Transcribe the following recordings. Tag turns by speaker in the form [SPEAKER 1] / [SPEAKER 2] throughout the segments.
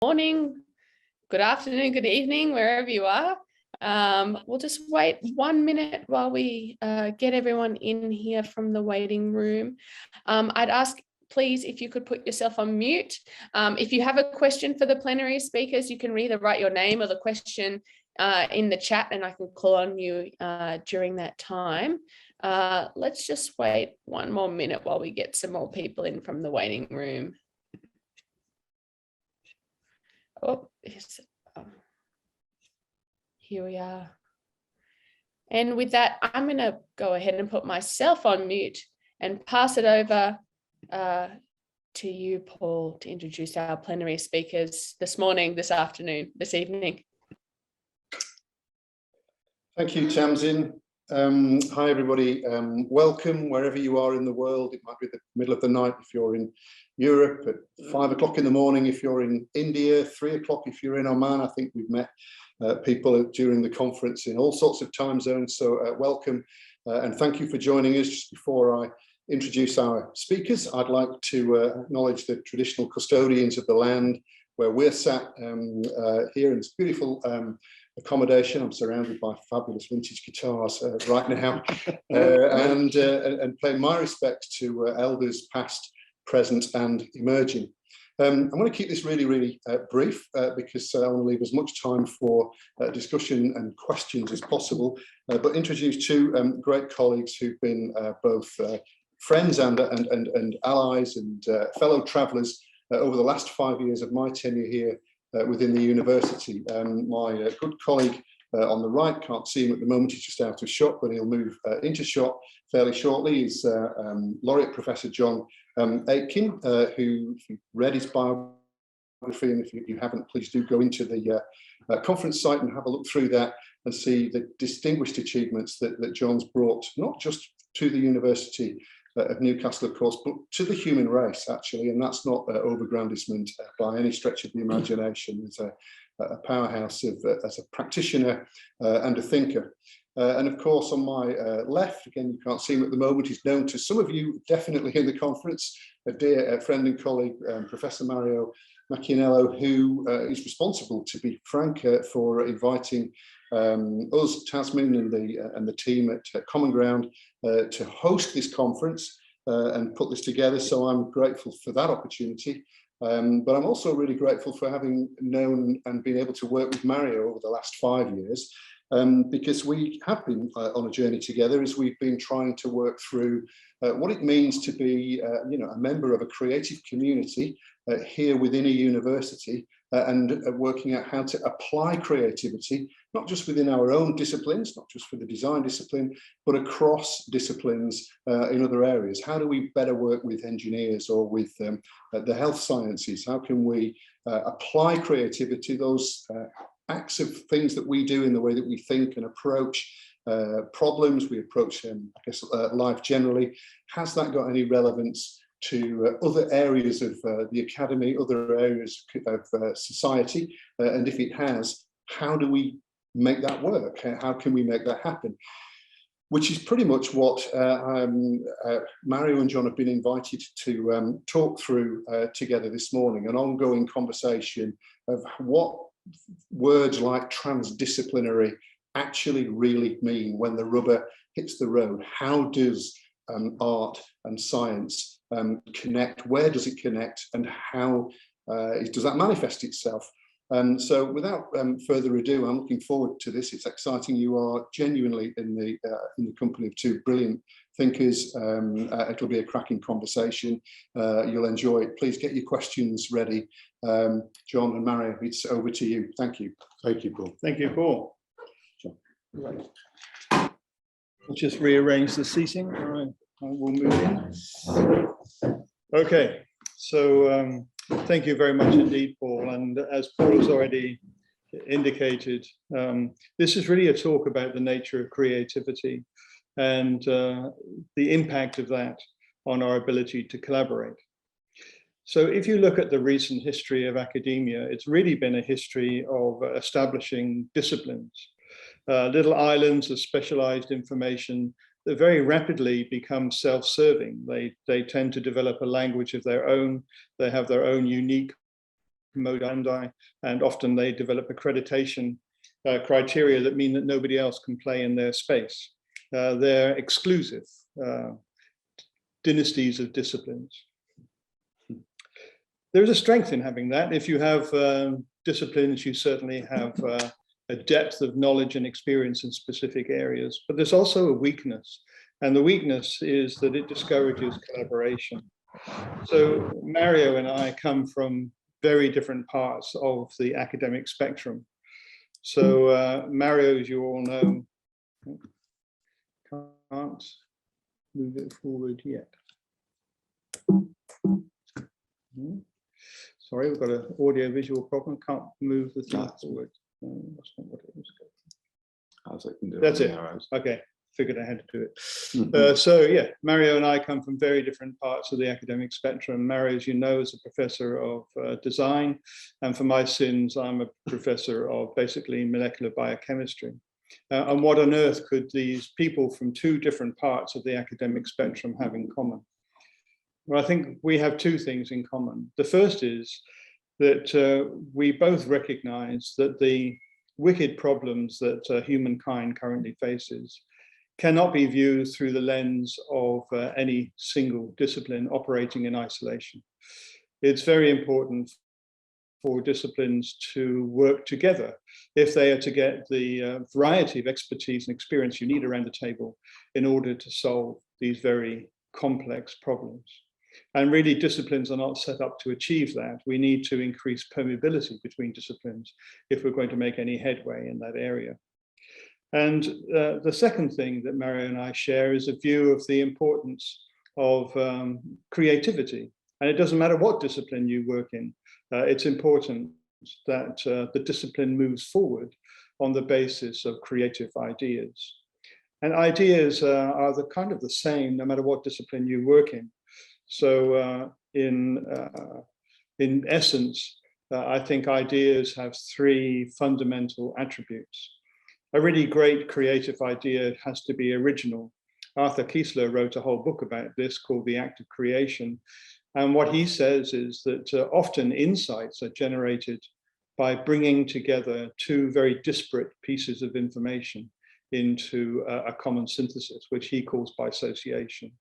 [SPEAKER 1] morning, good afternoon, good evening, wherever you are. We'll just wait 1 minute while we get everyone in here from the waiting room. I'd ask, please, if you could put yourself on mute. If you have a question for the plenary speakers, you can either write your name or the question in the chat and I can call on you during that time. Let's just wait 1 more minute while we get some more people in from the waiting room. Oh, here we are. And with that, I'm going to go ahead and put myself on mute and pass it over to you, Paul, to introduce our plenary speakers this morning, this afternoon, this evening.
[SPEAKER 2] Thank you, Tamsin. Hi, everybody. Welcome wherever you are in the world. It might be the middle of the night if you're in Europe, at 5 o'clock in the morning if you're in India, 3 o'clock if you're in Oman. I think we've met people during the conference in all sorts of time zones. So welcome and thank you for joining us. Just before I introduce our speakers, I'd like to acknowledge the traditional custodians of the land where we're sat here in this beautiful accommodation. I'm surrounded by fabulous vintage guitars right now, and pay my respects to elders past, present and emerging. I'm going to keep this really brief because I want to leave as much time for discussion and questions as possible, but introduce two great colleagues who've been both friends and allies and fellow travellers over the last 5 years of my tenure here within the university. My good colleague on the right, can't see him at the moment, he's just out of shot, but he'll move into shot fairly shortly, is Laureate Professor John Aitken, who, if you've read his biography, and if you haven't, please do go into the conference site and have a look through that and see the distinguished achievements that John's brought, not just to the University of Newcastle, of course, but to the human race, actually, and that's not overgrandisement by any stretch of the imagination. He's a powerhouse as a practitioner and a thinker. And of course, on my left, again, you can't see him at the moment, he's known to some of you definitely in the conference, a dear friend and colleague, Professor Mario Minichiello, who is responsible, to be frank, for inviting us, Tasmin, and the team at Common Ground to host this conference and put this together. So I'm grateful for that opportunity. But I'm also really grateful for having known and been able to work with Mario over the last 5 years, because we have been on a journey together as we've been trying to work through what it means to be a member of a creative community here within a university, and working out how to apply creativity, not just within our own disciplines, not just for the design discipline, but across disciplines in other areas. How do we better work with engineers or with the health sciences? How can we apply creativity, those acts of things that we do in the way that we think and approach problems, we approach, I guess, life generally? Has that got any relevance to other areas of the academy, other areas of society? And if it has, how do we make that work? How can we make that happen? Which is pretty much what Mario and John have been invited to talk through together this morning, an ongoing conversation of what words like transdisciplinary actually really mean when the rubber hits the road. How does art and science connect? Where does it connect, and how does that manifest itself? So without further ado, I'm looking forward to this. It's exciting. You are genuinely in the company of two brilliant thinkers. It'll be a cracking conversation. You'll enjoy it. Please get your questions ready. John and Mario, it's over to you. Thank you.
[SPEAKER 3] Thank you, Paul.
[SPEAKER 4] Thank you, Paul.
[SPEAKER 2] John. Right.
[SPEAKER 4] We'll just rearrange the seating. All right. I will move in. Okay, so thank you very much indeed, Paul. And as Paul has already indicated, this is really a talk about the nature of creativity and the impact of that on our ability to collaborate. So if you look at the recent history of academia, it's really been a history of establishing disciplines, little islands of specialized information that very rapidly become self-serving. They tend to develop a language of their own. They have their own unique modi, and often they develop accreditation criteria that mean that nobody else can play in their space. They're exclusive dynasties of disciplines. There is a strength in having that. If you have disciplines, you certainly have a depth of knowledge and experience in specific areas, but there's also a weakness. And the weakness is that it discourages collaboration. So Mario and I come from very different parts of the academic spectrum. So Mario, as you all know, can't move it forward yet. Sorry, we've got an audio-visual problem. Can't move the thing forward. That's not what it was. That's it. Okay, figured I had to do it. So yeah, Mario and I come from very different parts of the academic spectrum. Mario, as you know, is a professor of design, and for my sins, I'm a professor of basically molecular biochemistry. And what on earth could these people from two different parts of the academic spectrum have in common? Well, I think we have two things in common. The first is that we both recognize that the wicked problems that humankind currently faces cannot be viewed through the lens of any single discipline operating in isolation. It's very important for disciplines to work together if they are to get the variety of expertise and experience you need around the table in order to solve these very complex problems. And really, disciplines are not set up to achieve that. We need to increase permeability between disciplines if we're going to make any headway in that area. And the second thing that Mario and I share is a view of the importance of creativity. And it doesn't matter what discipline you work in, it's important that the discipline moves forward on the basis of creative ideas. And ideas are the kind of the same no matter what discipline you work in. So in essence, I think ideas have three fundamental attributes. A really great creative idea has to be original. Arthur Kiesler wrote a whole book about this called The Act of Creation. And what he says is that often insights are generated by bringing together two very disparate pieces of information into a common synthesis, which he calls bisociation.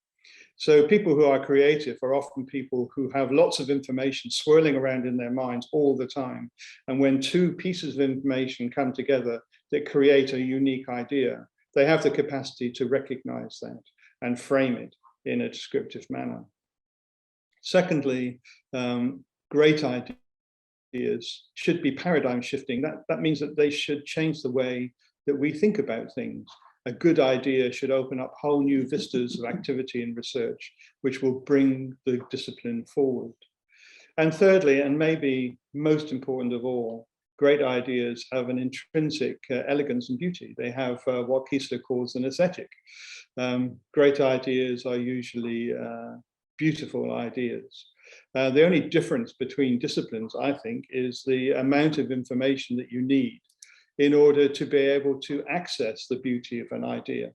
[SPEAKER 4] So people who are creative are often people who have lots of information swirling around in their minds all the time. And when two pieces of information come together that create a unique idea, they have the capacity to recognize that and frame it in a descriptive manner. Secondly, great ideas should be paradigm shifting. That means that they should change the way that we think about things. A good idea should open up whole new vistas of activity and research, which will bring the discipline forward. And thirdly, and maybe most important of all, great ideas have an intrinsic elegance and beauty. They have what Kiesler calls an aesthetic. Great ideas are usually beautiful ideas. The only difference between disciplines, I think, is the amount of information that you need in order to be able to access the beauty of an idea.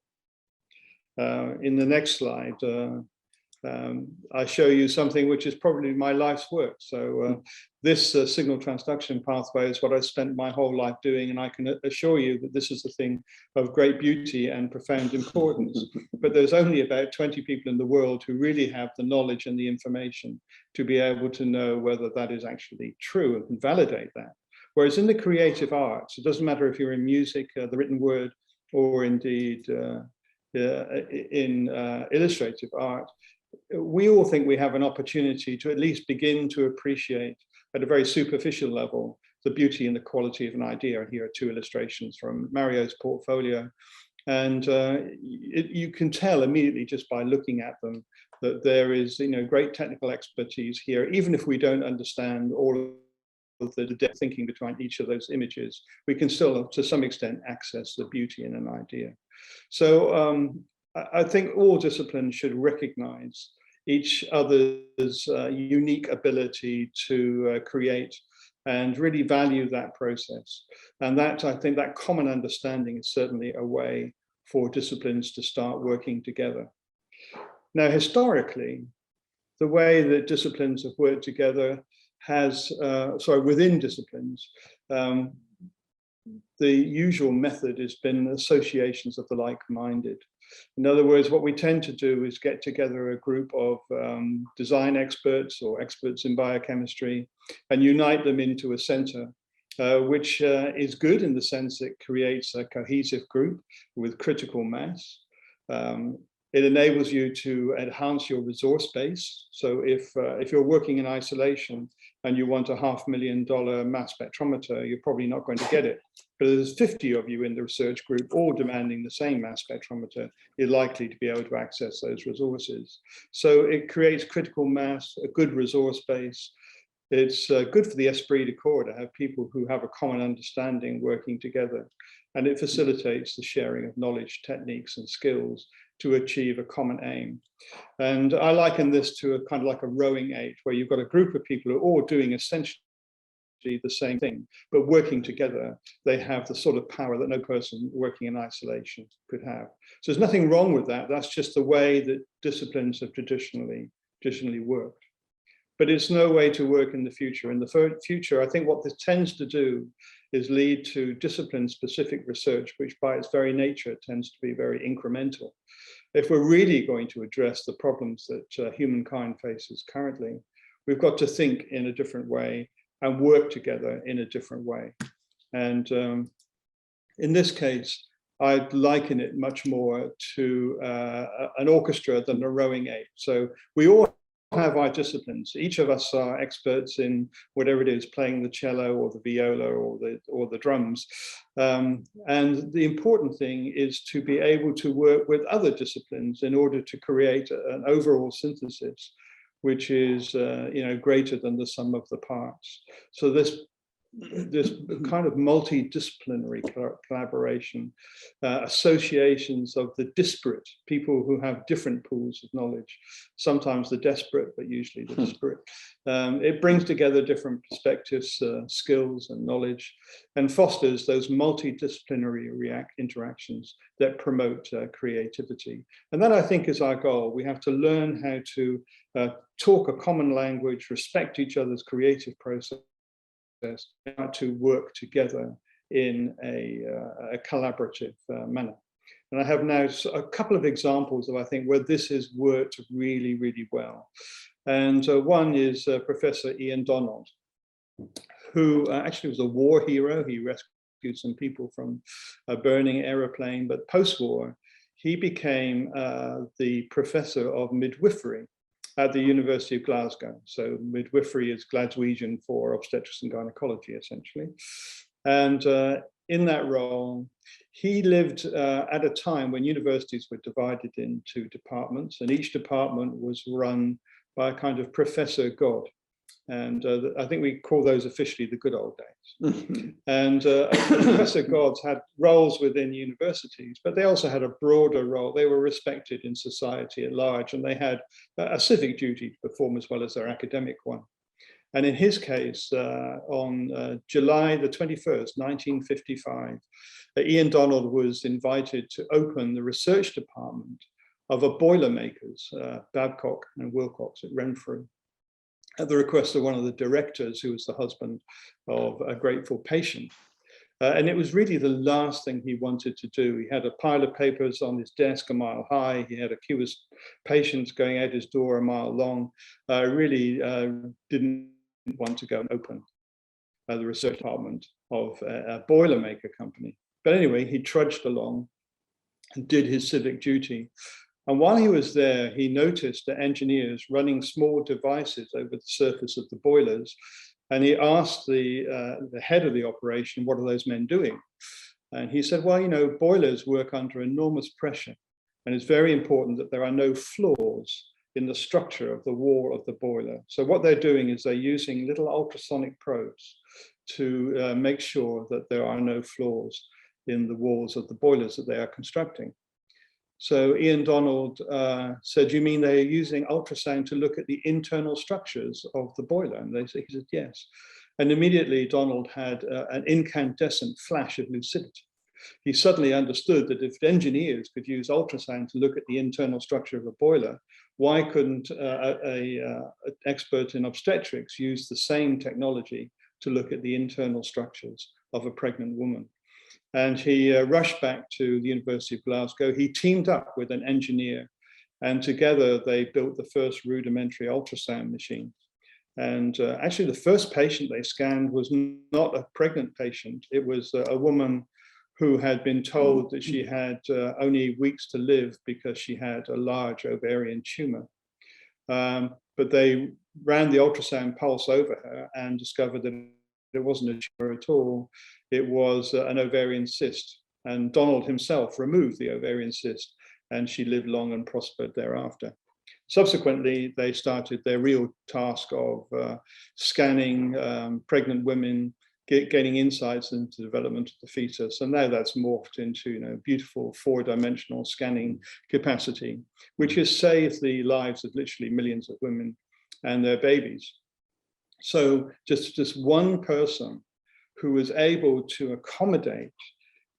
[SPEAKER 4] In the next slide, I show you something which is probably my life's work. So this signal transduction pathway is what I spent my whole life doing, and I can assure you that this is a thing of great beauty and profound importance. But there's only about 20 people in the world who really have the knowledge and the information to be able to know whether that is actually true and can validate that. Whereas in the creative arts, it doesn't matter if you're in music, the written word, or indeed in illustrative art, we all think we have an opportunity to at least begin to appreciate at a very superficial level the beauty and the quality of an idea. And here are two illustrations from Mario's portfolio. And you can tell immediately just by looking at them that there is great technical expertise here, even if we don't understand all of the depth thinking behind each of those images, we can still, to some extent, access the beauty in an idea. So I think all disciplines should recognize each other's unique ability to create and really value that process. And that, I think, that common understanding is certainly a way for disciplines to start working together. Now, historically, the way that disciplines have worked together has, within disciplines, the usual method has been associations of the like-minded. In other words, what we tend to do is get together a group of design experts or experts in biochemistry and unite them into a center, which is good in the sense it creates a cohesive group with critical mass. It enables you to enhance your resource base. So if you're working in isolation and you want a $500,000 mass spectrometer, you're probably not going to get it. But there's 50 of you in the research group, all demanding the same mass spectrometer, you're likely to be able to access those resources. So it creates critical mass, a good resource base. It's good for the esprit de corps to have people who have a common understanding working together. And it facilitates the sharing of knowledge, techniques, and skills to achieve a common aim. And I liken this to a kind of like a rowing aid, where you've got a group of people who are all doing essentially the same thing, but working together, they have the sort of power that no person working in isolation could have. So there's nothing wrong with that. That's just the way that disciplines have traditionally worked. But it's no way to work in the future. In the future, I think what this tends to do is lead to discipline-specific research, which by its very nature tends to be very incremental. If we're really going to address the problems that humankind faces currently, we've got to think in a different way and work together in a different way. And in this case, I'd liken it much more to an orchestra than a rowing aid. So we all have our disciplines. Each of us are experts in whatever it is, playing the cello or the viola or the drums. And the important thing is to be able to work with other disciplines in order to create an overall synthesis, which is greater than the sum of the parts. So this kind of multidisciplinary collaboration, associations of the disparate, people who have different pools of knowledge, sometimes the desperate, but usually the disparate. It brings together different perspectives, skills and knowledge, and fosters those multidisciplinary interactions that promote creativity. And that, I think, is our goal. We have to learn how to talk a common language, respect each other's creative process, to work together in a collaborative manner. And I have now a couple of examples of, I think, where this has worked really, really well. And one is Professor Ian Donald, who actually was a war hero. He rescued some people from a burning aeroplane, but post-war, he became the professor of midwifery at the University of Glasgow. So midwifery is Glaswegian for obstetrics and gynecology, essentially. And in that role, he lived at a time when universities were divided into departments, and each department was run by a kind of professor god. And I think we call those officially the good old days. And professor gods had roles within universities, but they also had a broader role. They were respected in society at large, and they had a civic duty to perform as well as their academic one. And in his case, on July the 21st, 1955, Ian Donald was invited to open the research department of a boilermakers, Babcock and Wilcox at Renfrew, at the request of one of the directors, who was the husband of a grateful patient. And it was really the last thing he wanted to do. He had a pile of papers on his desk a mile high. He had a queue of patients going out his door a mile long. Really didn't want to go and open the research department of a boilermaker company. But anyway, he trudged along and did his civic duty. And while he was there, he noticed the engineers running small devices over the surface of the boilers. And he asked the head of the operation, what are those men doing? And he said, well, you know, boilers work under enormous pressure. And it's very important that there are no flaws in the structure of the wall of the boiler. So what they're doing is they're using little ultrasonic probes to make sure that there are no flaws in the walls of the boilers that they are constructing. So Ian Donald said, you mean they're using ultrasound to look at the internal structures of the boiler? And he said, yes. And immediately Donald had an incandescent flash of lucidity. He suddenly understood that if engineers could use ultrasound to look at the internal structure of a boiler, why couldn't an expert in obstetrics use the same technology to look at the internal structures of a pregnant woman? And he rushed back to the University of Glasgow. He teamed up with an engineer, and together they built the first rudimentary ultrasound machine. And actually, the first patient they scanned was not a pregnant patient. It was a woman who had been told that she had only weeks to live because she had a large ovarian tumor. But they ran the ultrasound pulse over her and discovered that it wasn't a tumor at all. It was an ovarian cyst. And Donald himself removed the ovarian cyst, and she lived long and prospered thereafter. Subsequently, they started their real task of scanning pregnant women, gaining insights into the development of the fetus. And now that's morphed into beautiful four-dimensional scanning capacity, which has saved the lives of literally millions of women and their babies. So just one person who was able to accommodate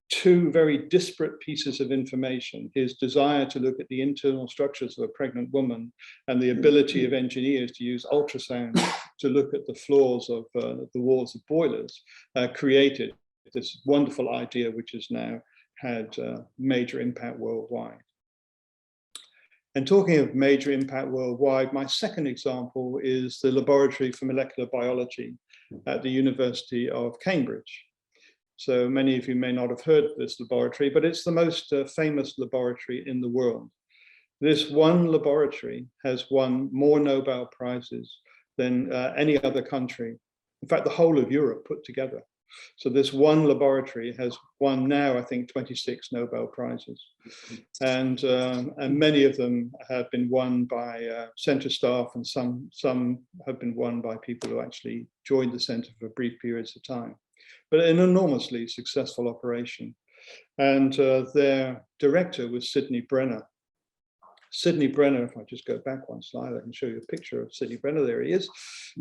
[SPEAKER 4] two very disparate pieces of information, his desire to look at the internal structures of a pregnant woman and the ability of engineers to use ultrasound to look at the floors of the walls of boilers, created this wonderful idea, which has now had major impact worldwide. And talking of major impact worldwide, my second example is the Laboratory for Molecular Biology at the University of Cambridge. So many of you may not have heard of this laboratory, but it's the most famous laboratory in the world. This one laboratory has won more Nobel Prizes than any other country. In fact, the whole of Europe put together. So this one laboratory has won now, I think, 26 Nobel Prizes. And many of them have been won by center staff, and some have been won by people who actually joined the center for brief periods of time. But an enormously successful operation. And their director was Sidney Brenner. Sidney Brenner, if I just go back one slide, I can show you a picture of Sidney Brenner. There he is.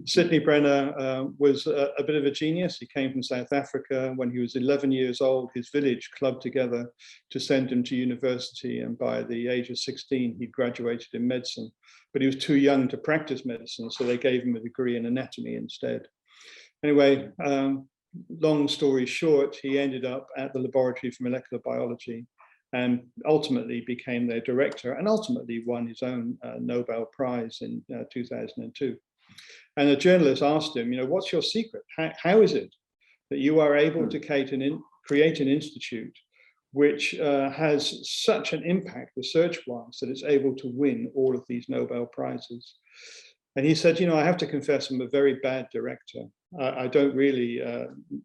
[SPEAKER 4] Sidney Brenner was a bit of a genius. He came from South Africa. When he was 11 years old, his village clubbed together to send him to university. And by the age of 16, he graduated in medicine. But he was too young to practice medicine, so they gave him a degree in anatomy instead. Anyway, long story short, he ended up at the Laboratory for Molecular Biology and ultimately became their director, and ultimately won his own Nobel Prize in 2002. And a journalist asked him, what's your secret? How is it that you are able to create an institute which has such an impact research-wise that it's able to win all of these Nobel Prizes? And he said, I have to confess I'm a very bad director. I don't really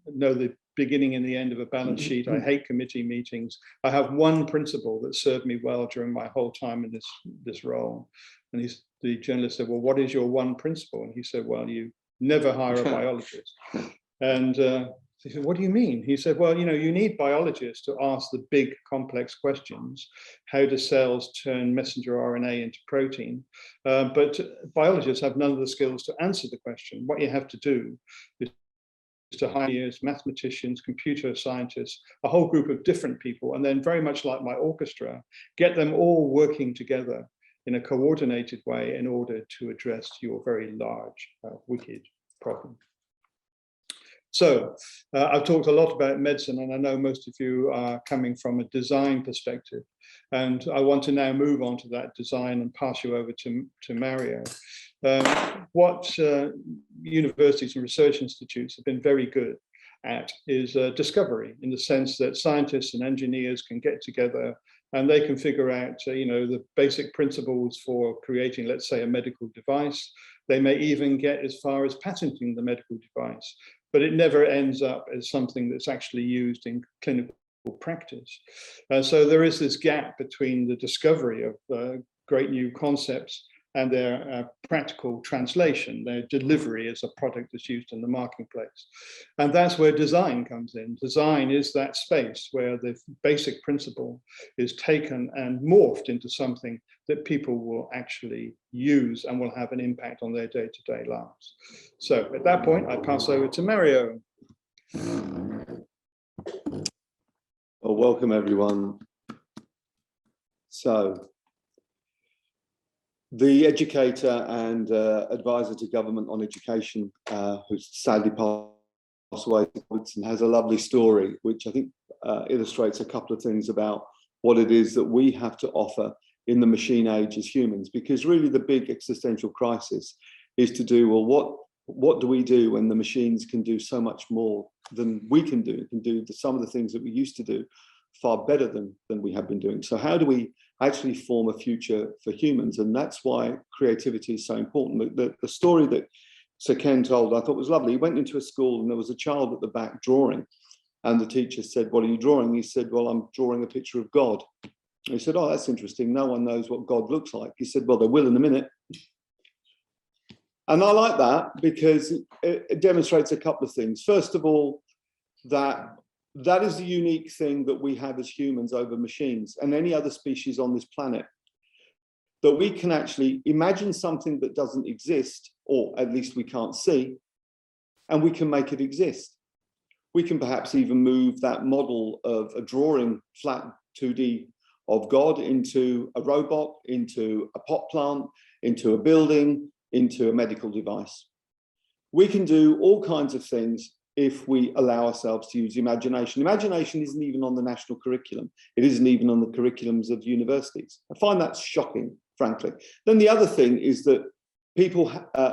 [SPEAKER 4] know the beginning and the end of a balance sheet. I hate committee meetings. I have one principle that served me well during my whole time in this role. And the journalist said, well, what is your one principle? And he said, well, you never hire a biologist. And he said, what do you mean? He said, well, you need biologists to ask the big complex questions. How do cells turn messenger RNA into protein? But biologists have none of the skills to answer the question. What you have to do is to hire engineers, mathematicians, computer scientists, a whole group of different people, and then very much like my orchestra, get them all working together in a coordinated way in order to address your very large, wicked problem. So I've talked a lot about medicine, and I know most of you are coming from a design perspective. And I want to now move on to that design and pass you over to Mario. What universities and research institutes have been very good at is discovery, in the sense that scientists and engineers can get together and they can figure out, the basic principles for creating, let's say, a medical device. They may even get as far as patenting the medical device, but it never ends up as something that's actually used in clinical practice. So there is this gap between the discovery of great new concepts and their practical translation, their delivery as a product that's used in the marketplace. And that's where design comes in. Design is that space where the basic principle is taken and morphed into something that people will actually use and will have an impact on their day-to-day lives. So at that point, I pass over to Mario.
[SPEAKER 3] Well, welcome everyone. So the educator and advisor to government on education, who's sadly passed away, and has a lovely story, which I think illustrates a couple of things about what it is that we have to offer in the machine age as humans. Because really the big existential crisis is to do, well, what do we do when the machines can do so much more than we can do? It can do some of the things that we used to do far better than we have been doing. So how do we actually form a future for humans? And that's why creativity is so important. The story that Sir Ken told, I thought was lovely. He went into a school and there was a child at the back drawing. And the teacher said, "What are you drawing?" He said, "Well, I'm drawing a picture of God." He said, "Oh, that's interesting. No one knows what God looks like." He said, "Well, they will in a minute." And I like that because it demonstrates a couple of things. First of all, that is the unique thing that we have as humans over machines and any other species on this planet, that we can actually imagine something that doesn't exist, or at least we can't see, and we can make it exist. We can perhaps even move that model of a drawing, flat 2D of God, into a robot, into a pot plant, into a building, into a medical device. We can do all kinds of things if we allow ourselves to use imagination. Imagination isn't even on the national curriculum. It isn't even on the curriculums of universities. I find that shocking, frankly. Then the other thing is that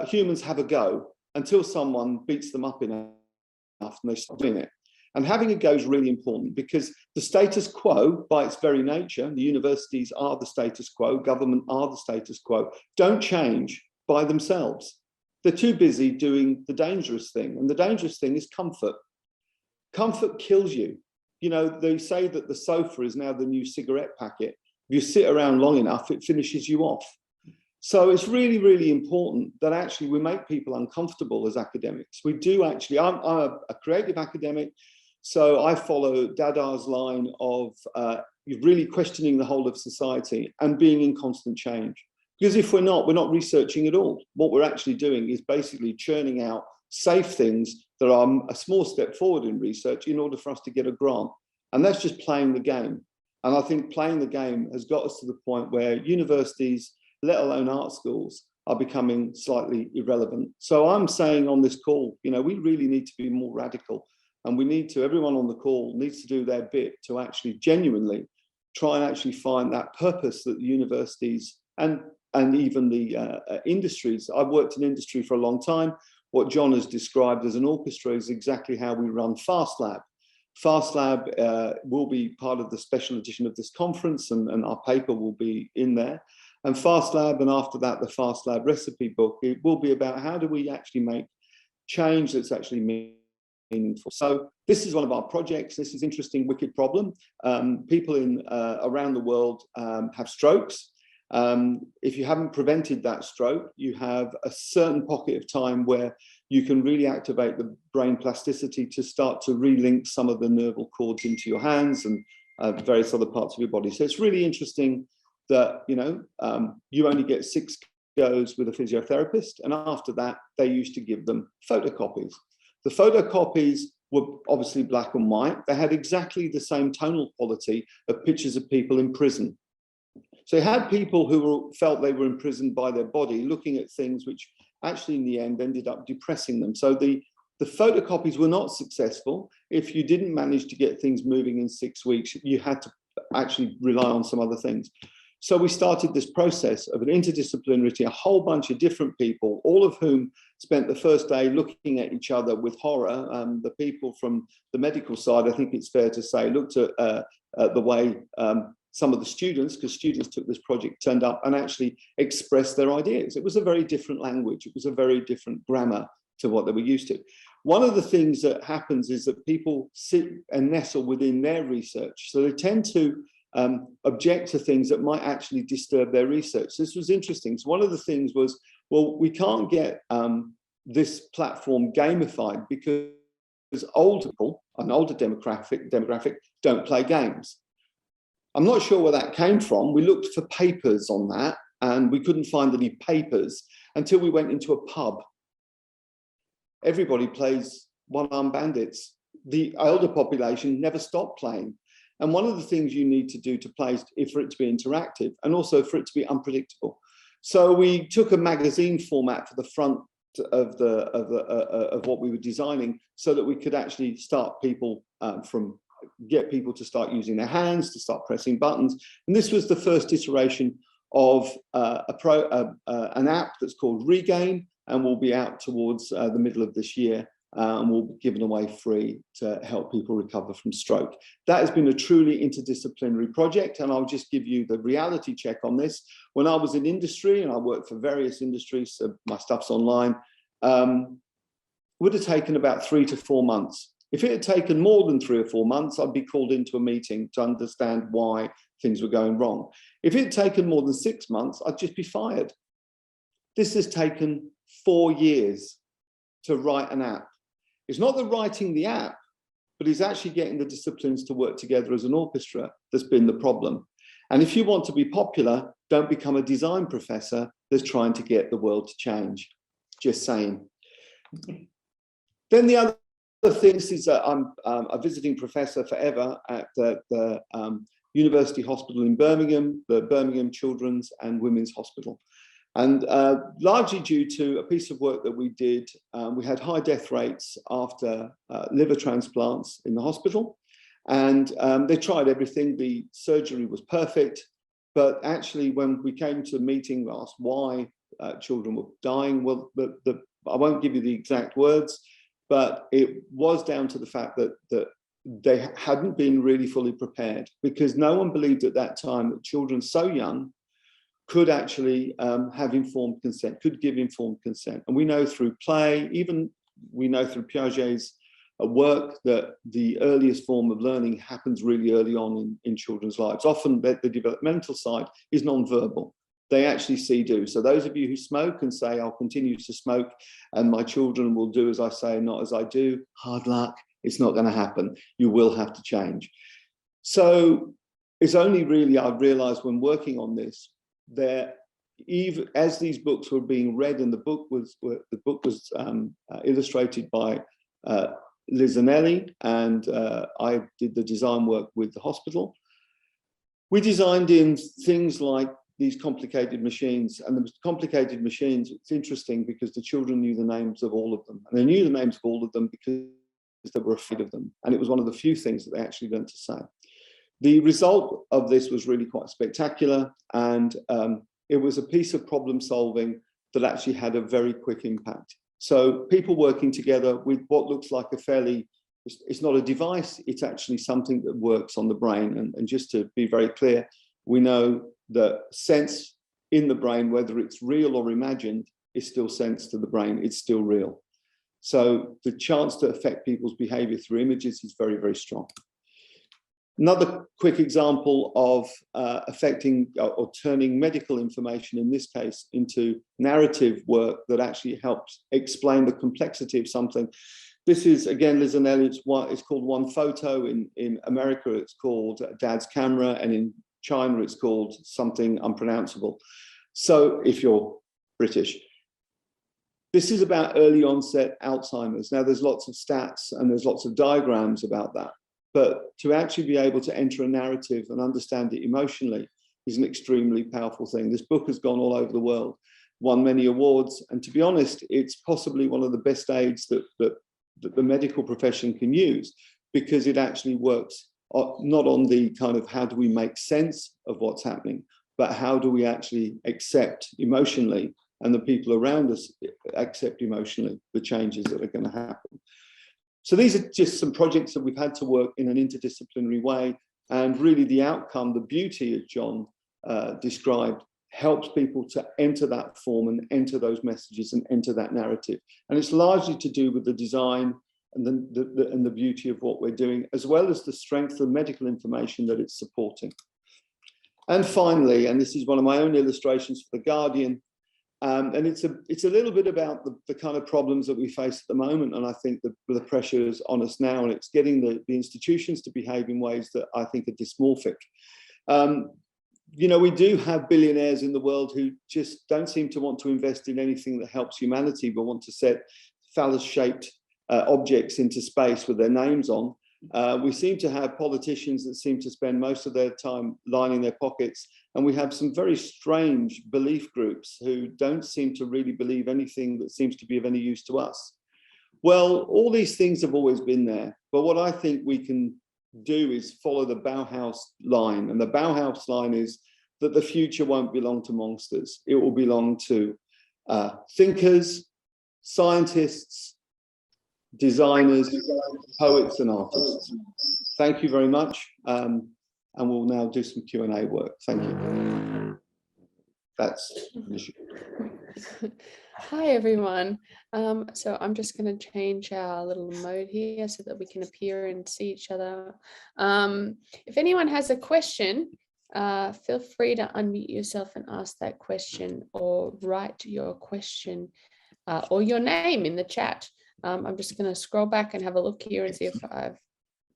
[SPEAKER 3] humans have a go until someone beats them up enough and they stop doing it. And having a go is really important because the status quo, by its very nature, the universities are the status quo, government are the status quo, don't change by themselves. They're too busy doing the dangerous thing. And the dangerous thing is comfort. Comfort kills you. You know, they say that the sofa is now the new cigarette packet. If you sit around long enough, it finishes you off. So it's really, really important that actually we make people uncomfortable as academics. We do actually, I'm a creative academic, so I follow Dada's line of really questioning the whole of society and being in constant change. Because if we're not researching at all. What we're actually doing is basically churning out safe things that are a small step forward in research in order for us to get a grant. And that's just playing the game. And I think playing the game has got us to the point where universities, let alone art schools, are becoming slightly irrelevant. So I'm saying on this call, you know, we really need to be more radical, and we need to, everyone on the call needs to do their bit to actually genuinely try and actually find that purpose that the universities and even the industries. I've worked in industry for a long time. What John has described as an orchestra is exactly how we run FASTlab. FASTlab will be part of the special edition of this conference, and our paper will be in there. And FASTlab, and after that, the FASTlab recipe book, it will be about how do we actually make change that's actually meaningful. So this is one of our projects. This is interesting, wicked problem. People around the world have strokes. If you haven't prevented that stroke, you have a certain pocket of time where you can really activate the brain plasticity to start to relink some of the neural cords into your hands and various other parts of your body. So it's really interesting that, you know, you only get 6 goes with a physiotherapist, and after that, they used to give them photocopies. The photocopies were obviously black and white. They had exactly the same tonal quality of pictures of people in prison. So you had people who felt they were imprisoned by their body, looking at things which actually in the end ended up depressing them. So the photocopies were not successful. If you didn't manage to get things moving in 6 weeks, you had to actually rely on some other things. So we started this process of an interdisciplinarity, a whole bunch of different people, all of whom spent the first day looking at each other with horror. The people from the medical side, I think it's fair to say, looked at the way some of the students, because students took this project, turned up and actually expressed their ideas. It was a very different language. It was a very different grammar to what they were used to. One of the things that happens is that people sit and nestle within their research. So they tend to object to things that might actually disturb their research. This was interesting. So one of the things was, well, we can't get this platform gamified because older people, an older demographic don't play games. I'm not sure where that came from. We looked for papers on that and we couldn't find any papers until we went into a pub. Everybody plays one-armed bandits. The older population never stopped playing. And one of the things you need to do to play is for it to be interactive and also for it to be unpredictable. So we took a magazine format for the front of what we were designing, so that we could actually start people get people to start using their hands, to start pressing buttons. And this was the first iteration of an app that's called Regain, and will be out towards the middle of this year, and will be given away free to help people recover from stroke. That has been a truly interdisciplinary project, and I'll just give you the reality check on this. When I was in industry, and I worked for various industries, so my stuff's online, would have taken about 3 to 4 months. If it had taken more than 3 or 4 months, I'd be called into a meeting to understand why things were going wrong. If it had taken more than 6 months, I'd just be fired. This has taken 4 years to write an app. It's not the writing the app, but it's actually getting the disciplines to work together as an orchestra that's been the problem. And if you want to be popular, don't become a design professor that's trying to get the world to change. Just saying. Then the other things is that I'm a visiting professor forever at the University Hospital in Birmingham, the Birmingham Children's and Women's Hospital. And largely due to a piece of work that we did, we had high death rates after liver transplants in the hospital. And they tried everything. The surgery was perfect. But actually, when we came to a meeting, we asked why children were dying. Well, I won't give you the exact words, but it was down to the fact that they hadn't been really fully prepared, because no one believed at that time that children so young could actually have informed consent, could give informed consent. And we know through play, even we know through Piaget's work, that the earliest form of learning happens really early on in children's lives. Often the developmental side is non-verbal. They actually do. So those of you who smoke and say, I'll continue to smoke and my children will do as I say, not as I do, hard luck, it's not going to happen. You will have to change. So it's only really, I've realized when working on this, even as these books were being read, and the book was illustrated by Liz Anelli, and I did the design work with the hospital. We designed in things like these complicated machines, and the complicated machines, it's interesting because the children knew the names of all of them, and they knew the names of all of them because they were afraid of them. And it was one of the few things that they actually learned to say. The result of this was really quite spectacular, and it was a piece of problem solving that actually had a very quick impact. So people working together with what looks like a fairly, it's not a device, it's actually something that works on the brain. And just to be very clear, we know that sense in the brain, whether it's real or imagined, is still sense to the brain, it's still real. So the chance to affect people's behavior through images is very, very strong. Another quick example of affecting or turning medical information, in this case, into narrative work that actually helps explain the complexity of something. This is, again, Liz Anelli, it's called One Photo. In America, it's called Dad's Camera, and in China, it's called something unpronounceable. So if you're British, this is about early onset Alzheimer's. Now, there's lots of stats and there's lots of diagrams about that. But to actually be able to enter a narrative and understand it emotionally is an extremely powerful thing. This book has gone all over the world, won many awards. And to be honest, it's possibly one of the best aids that the medical profession can use, because it actually works not on the kind of how do we make sense of what's happening, but how do we actually accept emotionally, and the people around us accept emotionally the changes that are going to happen. So these are just some projects that we've had to work in an interdisciplinary way, and really the outcome, the beauty, as John described, helps people to enter that form and enter those messages and enter that narrative. And it's largely to do with the design and the beauty of what we're doing, as well as the strength of medical information that it's supporting. And finally, and this is one of my own illustrations for The Guardian, and it's a little bit about the kind of problems that we face at the moment, and I think the pressure is on us now, and it's getting the institutions to behave in ways that I think are dysmorphic. You know, we do have billionaires in the world who just don't seem to want to invest in anything that helps humanity, but want to set phallus-shaped objects into space with their names on. We seem to have politicians that seem to spend most of their time lining their pockets. And we have some very strange belief groups who don't seem to really believe anything that seems to be of any use to us. Well, all these things have always been there. But what I think we can do is follow the Bauhaus line. And the Bauhaus line is that the future won't belong to monsters. It will belong to thinkers, scientists, designers, poets and artists. Thank you very much. And we'll now do some Q&A work. Thank you. That's
[SPEAKER 1] Hi, everyone. So I'm just going to change our little mode here so that we can appear and see each other. If anyone has a question, feel free to unmute yourself and ask that question, or write your question or your name in the chat. I'm just going to scroll back and have a look here and see if I've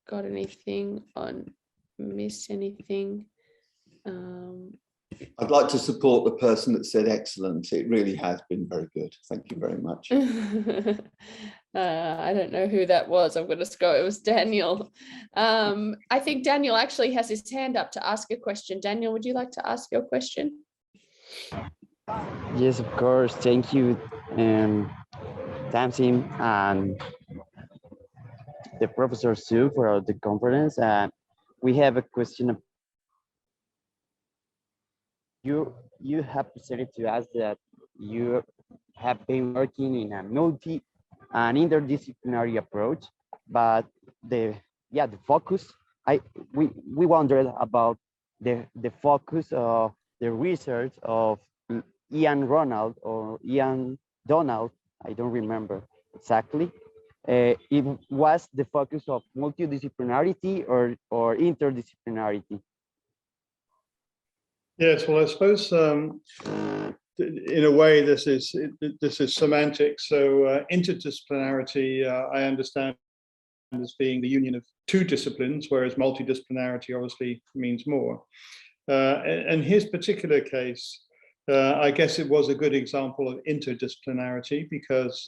[SPEAKER 1] got anything on, missed anything.
[SPEAKER 3] I'd like to support the person that said excellent. It really has been very good. Thank you very much.
[SPEAKER 1] I don't know who that was. I'm going to scroll. It was Daniel. I think Daniel actually has his hand up to ask a question. Daniel, would you like to ask your question?
[SPEAKER 5] Yes, of course. Thank you, Tamsin and the Professor Sue for the conference. We have a question. You have presented to us that you have been working in an interdisciplinary approach, but the focus, we wondered about the focus of the research of Ian Donald, I don't remember exactly. It was the focus of multidisciplinarity or interdisciplinarity.
[SPEAKER 4] Yes, well, I suppose in a way this is semantics. So interdisciplinarity, I understand as being the union of two disciplines, whereas multidisciplinarity obviously means more. In his particular case, I guess it was a good example of interdisciplinarity, because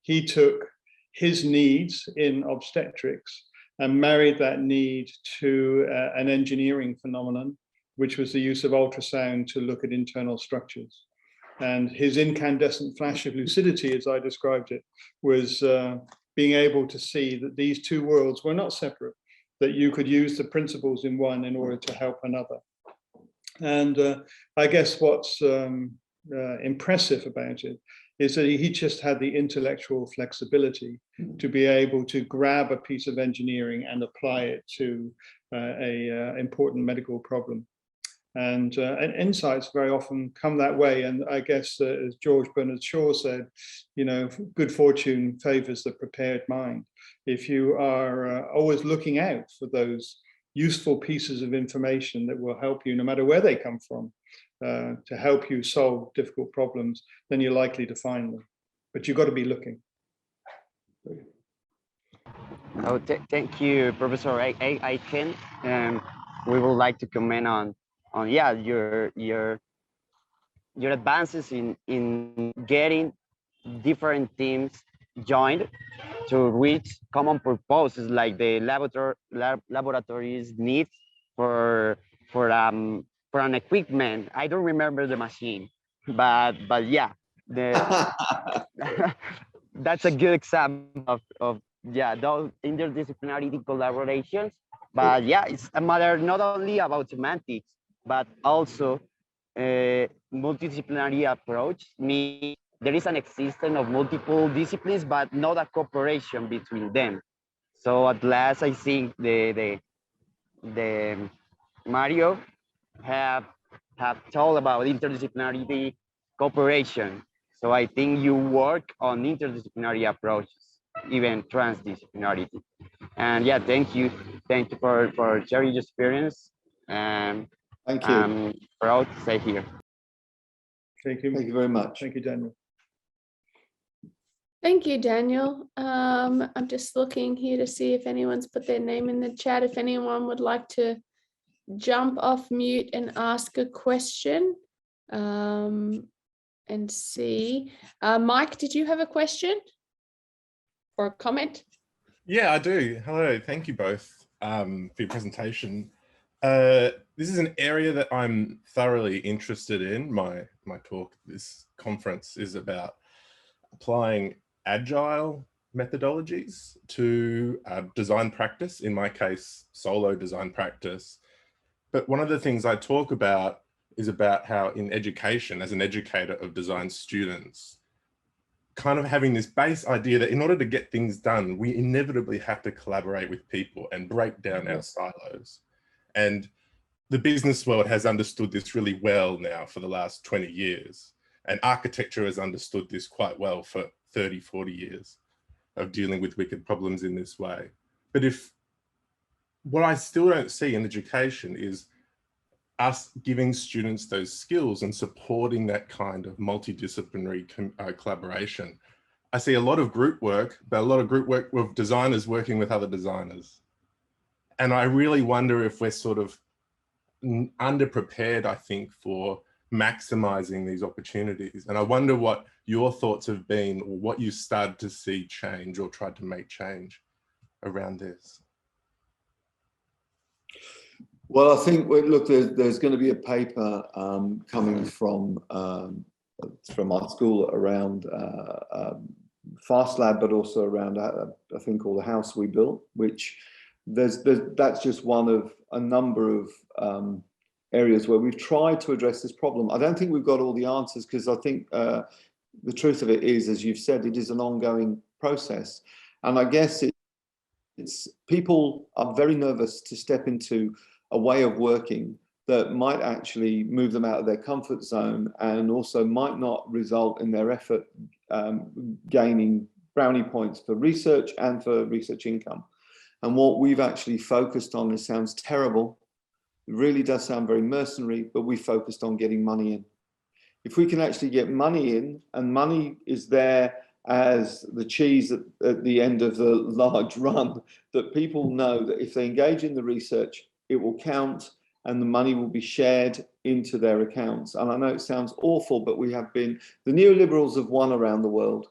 [SPEAKER 4] he took his needs in obstetrics and married that need to an engineering phenomenon, which was the use of ultrasound to look at internal structures. And his incandescent flash of lucidity, as I described it, was being able to see that these two worlds were not separate, that you could use the principles in one in order to help another. And I guess what's impressive about it is that he just had the intellectual flexibility to be able to grab a piece of engineering and apply it to an important medical problem. And insights very often come that way. And I guess, as George Bernard Shaw said, you know, good fortune favors the prepared mind. If you are always looking out for those useful pieces of information that will help you, no matter where they come from, to help you solve difficult problems, then you're likely to find them. But you've got to be looking.
[SPEAKER 5] Oh, thank you, Professor Aitken. We would like to comment on your advances in getting different teams joined to reach common purposes, like the laboratories needs for an equipment. I don't remember the machine, but yeah, that's a good example of those interdisciplinary collaborations. But yeah, it's a matter not only about semantics, but also multidisciplinary approach means there is an existence of multiple disciplines, but not a cooperation between them. So at last, I think the Mario have told about interdisciplinary cooperation. So I think you work on interdisciplinary approaches, even transdisciplinarity. And yeah, thank you for sharing your experience. And
[SPEAKER 3] thank you.
[SPEAKER 5] I'm proud to stay here.
[SPEAKER 4] Thank you.
[SPEAKER 3] Thank you very much.
[SPEAKER 4] Thank you, Daniel.
[SPEAKER 1] Thank you, Daniel. I'm just looking here to see if anyone's put their name in the chat. If anyone would like to jump off mute and ask a question, and see. Mike, did you have a question or a comment?
[SPEAKER 6] Yeah, I do. Hello, thank you both for your presentation. This is an area that I'm thoroughly interested in. My talk, this conference, is about applying agile methodologies to design practice, in my case, solo design practice. But one of the things I talk about is about how in education, as an educator of design students, kind of having this base idea that in order to get things done, we inevitably have to collaborate with people and break down our silos. And the business world has understood this really well now for the last 20 years. And architecture has understood this quite well for 30, 40 years of dealing with wicked problems in this way. But what I still don't see in education is us giving students those skills and supporting that kind of multidisciplinary collaboration. I see a lot of group work, but a lot of group work with designers working with other designers. And I really wonder if we're sort of underprepared, I think, for maximizing these opportunities. And I wonder what your thoughts have been, or what you started to see change or tried to make change around this.
[SPEAKER 3] Well, I think, look, there's going to be a paper coming from our school around FASTlab, but also around a thing called the house we built, which that's just one of a number of areas where we've tried to address this problem. I don't think we've got all the answers, because I think the truth of it is, as you've said, it is an ongoing process. And I guess it's people are very nervous to step into a way of working that might actually move them out of their comfort zone, and also might not result in their effort gaining brownie points for research and for research income. And what we've actually focused on, it sounds terrible, it really does sound very mercenary, but we focused on getting money in. If we can actually get money in, and money is there as the cheese at the end of the large run, that people know that if they engage in the research, it will count and the money will be shared into their accounts. And I know it sounds awful, but we have been, the neoliberals have won around the world.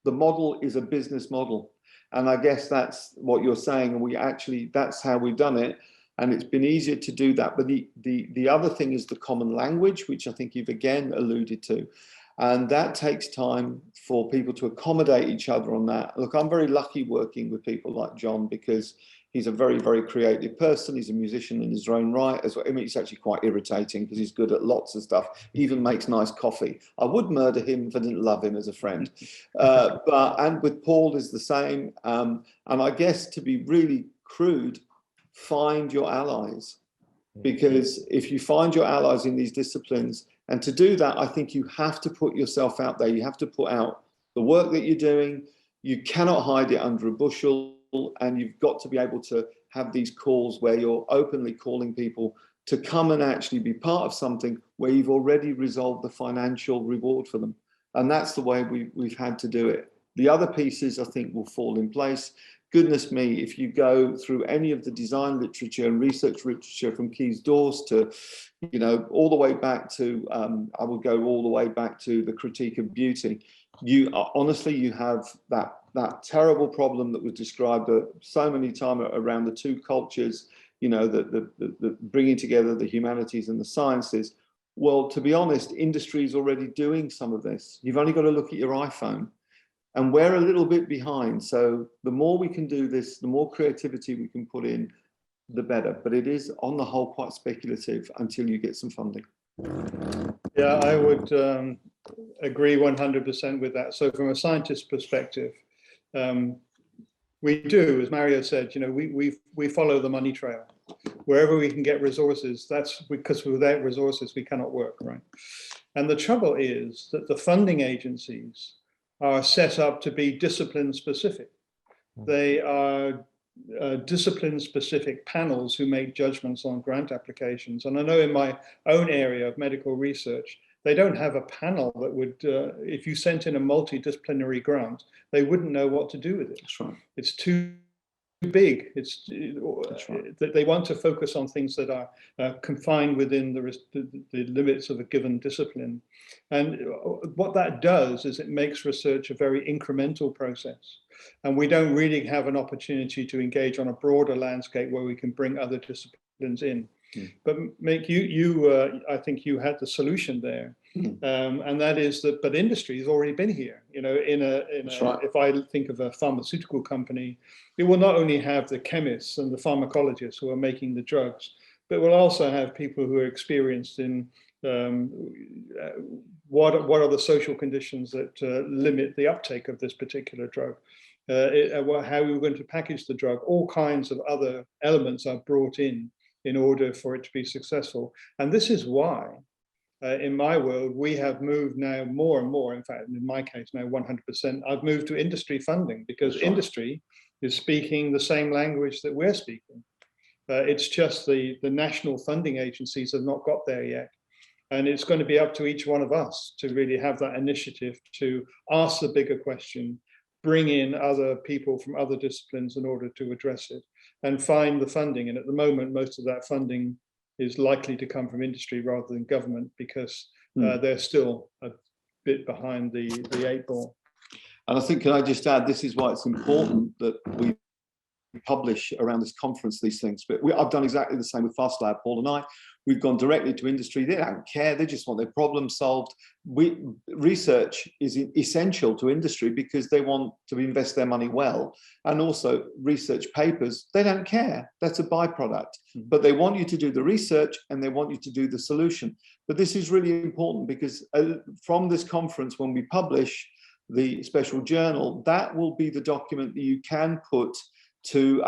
[SPEAKER 3] The model is a business model. And I guess that's what you're saying. And we actually, that's how we've done it. And it's been easier to do that. But the other thing is the common language, which I think you've again alluded to. And that takes time for people to accommodate each other on that. Look, I'm very lucky working with people like John, because he's a very, very creative person. He's a musician in his own right as well. I mean, he's actually quite irritating because he's good at lots of stuff. He even makes nice coffee. I would murder him if I didn't love him as a friend. And with Paul is the same. And I guess, to be really crude, find your allies. Because if you find your allies in these disciplines, and to do that, I think you have to put yourself out there. You have to put out the work that you're doing. You cannot hide it under a bushel. And you've got to be able to have these calls where you're openly calling people to come and actually be part of something where you've already resolved the financial reward for them. And that's the way we've had to do it. The other pieces, I think, will fall in place. Goodness me, if you go through any of the design literature and research literature, from Keyes Dawes to, you know, all the way back to, I would go all the way back to the critique of beauty. You honestly, you have that terrible problem that was described so many times around the two cultures, you know, the bringing together the humanities and the sciences. Well, to be honest, industry is already doing some of this. You've only got to look at your iPhone, and we're a little bit behind. So the more we can do this, the more creativity we can put in, the better. But it is, on the whole, quite speculative until you get some funding.
[SPEAKER 4] Yeah, I would agree 100% with that. So from a scientist perspective, we do, as Mario said, you know, we follow the money trail. Wherever we can get resources, that's because without resources, we cannot work, right? And the trouble is that the funding agencies are set up to be discipline specific. They are discipline specific panels who make judgments on grant applications. And I know in my own area of medical research, they don't have a panel that would, if you sent in a multidisciplinary grant, they wouldn't know what to do with it.
[SPEAKER 3] That's right.
[SPEAKER 4] It's too big.
[SPEAKER 3] right.
[SPEAKER 4] They want to focus on things that are confined within the limits of a given discipline. And what that does is it makes research a very incremental process. And we don't really have an opportunity to engage on a broader landscape where we can bring other disciplines in. But Mick, I think you had the solution there, and that is that. But industry has already been here. You know,
[SPEAKER 3] Right.
[SPEAKER 4] if I think of a pharmaceutical company, it will not only have the chemists and the pharmacologists who are making the drugs, but will also have people who are experienced in what are the social conditions that limit the uptake of this particular drug. How we're going to package the drug. All kinds of other elements are brought in order for it to be successful. And this is why, in my world, we have moved now more and more, in fact, in my case now 100%, I've moved to industry funding, because industry is speaking the same language that we're speaking. It's just the national funding agencies have not got there yet. And it's going to be up to each one of us to really have that initiative to ask the bigger question, bring in other people from other disciplines in order to address it, and find the funding. And at the moment, most of that funding is likely to come from industry rather than government, because they're still a bit behind the 8 ball.
[SPEAKER 3] And I think, can I just add, this is why it's important that we publish around this conference these things. But I've done exactly the same with FASTlab, Paul and I. We've gone directly to industry. They don't care. They just want their problem solved. Research is essential to industry because they want to invest their money well. And also research papers, they don't care. That's a byproduct. But they want you to do the research and they want you to do the solution. But this is really important because from this conference, when we publish the special journal, that will be the document that you can put to,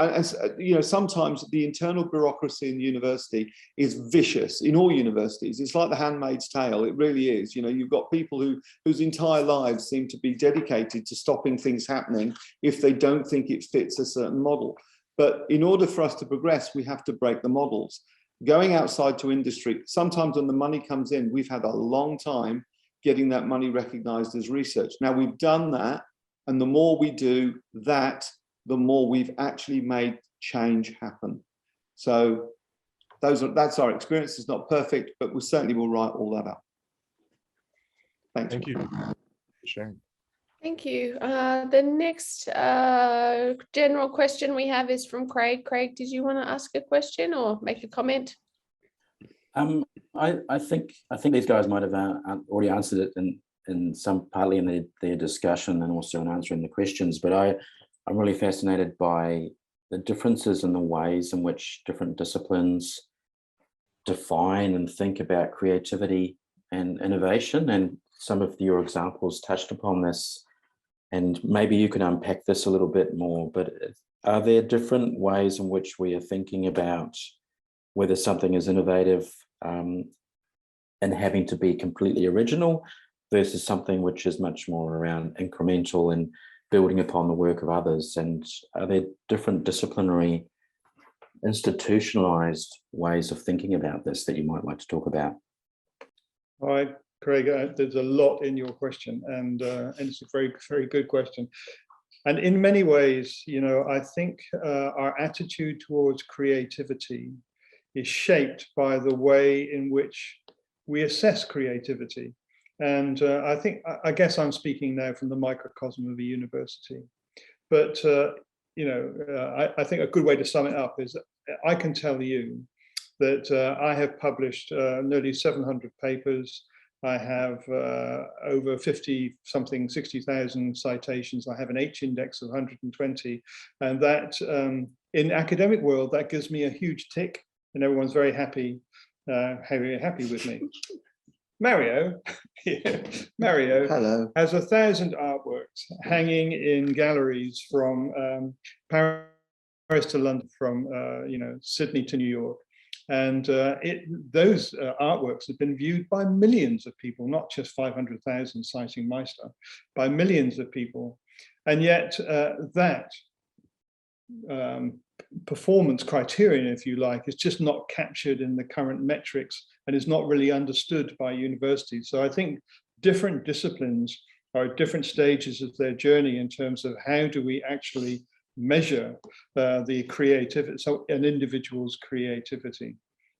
[SPEAKER 3] you know, sometimes the internal bureaucracy in the university is vicious in all universities. It's like the Handmaid's Tale. It really is. You know, you've got people whose entire lives seem to be dedicated to stopping things happening if they don't think it fits a certain model. But in order for us to progress, we have to break the models. Going outside to industry, sometimes when the money comes in, we've had a long time getting that money recognized as research. Now we've done that, and the more we do that, the more we've actually made change happen. So that's our experience. It's not perfect, but we certainly will write all that up. Thanks.
[SPEAKER 6] Thank you for sharing.
[SPEAKER 1] Thank you. The next general question we have is from Craig. Craig, did you want to ask a question or make a comment?
[SPEAKER 7] I think these guys might have already answered it in some partly in their discussion and also in answering the questions, but I'm really fascinated by the differences in the ways in which different disciplines define and think about creativity and innovation. And some of your examples touched upon this, and maybe you can unpack this a little bit more, but are there different ways in which we are thinking about whether something is innovative and having to be completely original versus something which is much more around incremental and building upon the work of others? And are there different disciplinary, institutionalized ways of thinking about this that you might like to talk about?
[SPEAKER 4] All right, Craig, there's a lot in your question, and it's a very, very good question. And in many ways, you know, I think our attitude towards creativity is shaped by the way in which we assess creativity. And I guess I'm speaking now from the microcosm of a university. But, you know, I think a good way to sum it up is I can tell you that I have published nearly 700 papers. I have over 50-something, 60,000 citations. I have an H index of 120. And that, in academic world, that gives me a huge tick. And everyone's very happy with me. Mario,
[SPEAKER 3] Hello.
[SPEAKER 4] has 1,000 artworks hanging in galleries from Paris to London, from you know, Sydney to New York, and those artworks have been viewed by millions of people, not just 500,000 citing my stuff, by millions of people, and yet that performance criterion, if you like, is just not captured in the current metrics and is not really understood by universities. So I think different disciplines are at different stages of their journey in terms of how do we actually measure the creativity, so an individual's creativity.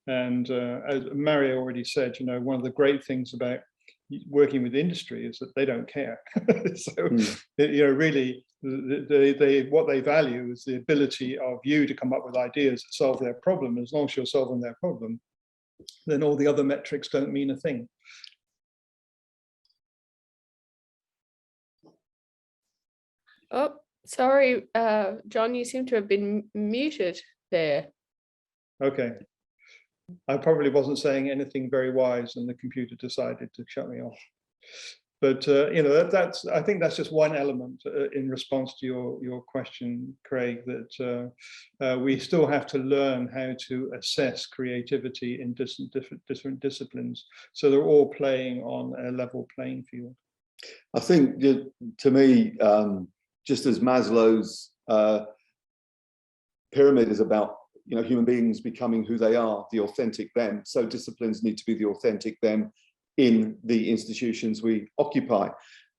[SPEAKER 4] And as Mario already said, one of the great things about working with industry is that they don't care. So, really, what they value is the ability of you to come up with ideas that solve their problem. As long as you're solving their problem, then all the other metrics don't mean a thing.
[SPEAKER 1] Oh, sorry, John, you seem to have been muted there.
[SPEAKER 4] Okay. I probably wasn't saying anything very wise and the computer decided to shut me off. But, I think that's just one element in response to your question, Craig, that we still have to learn how to assess creativity in different disciplines. So they're all playing on a level playing field.
[SPEAKER 3] I think, to me, just as Maslow's pyramid is about human beings becoming who they are, the authentic them, so disciplines need to be the authentic them in the institutions we occupy.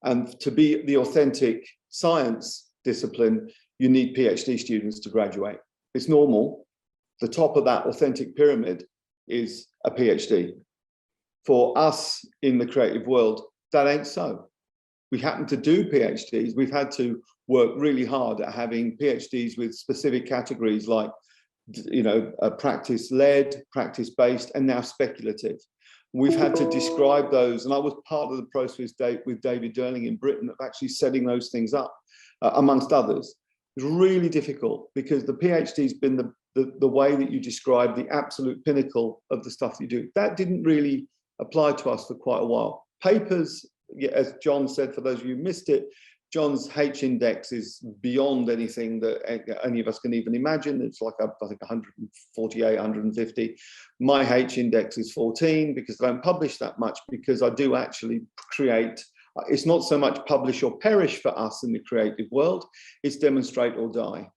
[SPEAKER 3] And to be the authentic science discipline, you need PhD students to graduate. It's normal. The top of that authentic pyramid is a PhD. For us in the creative world, that ain't so. We happen to do PhDs. We've had to work really hard at having PhDs with specific categories like practice-led, practice-based, and now speculative. We've had to describe those, and I was part of the process with David Durling in Britain of actually setting those things up, amongst others. It's really difficult because the PhD's been the way that you describe the absolute pinnacle of the stuff you do. That didn't really apply to us for quite a while. Papers, as John said, for those of you who missed it, John's H index is beyond anything that any of us can even imagine. It's like, I think, 148, 150. My H index is 14 because I don't publish that much, because I do actually create. It's not so much publish or perish for us in the creative world, it's demonstrate or die.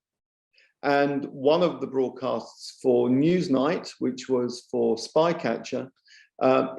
[SPEAKER 3] And one of the broadcasts for Newsnight, which was for Spycatcher,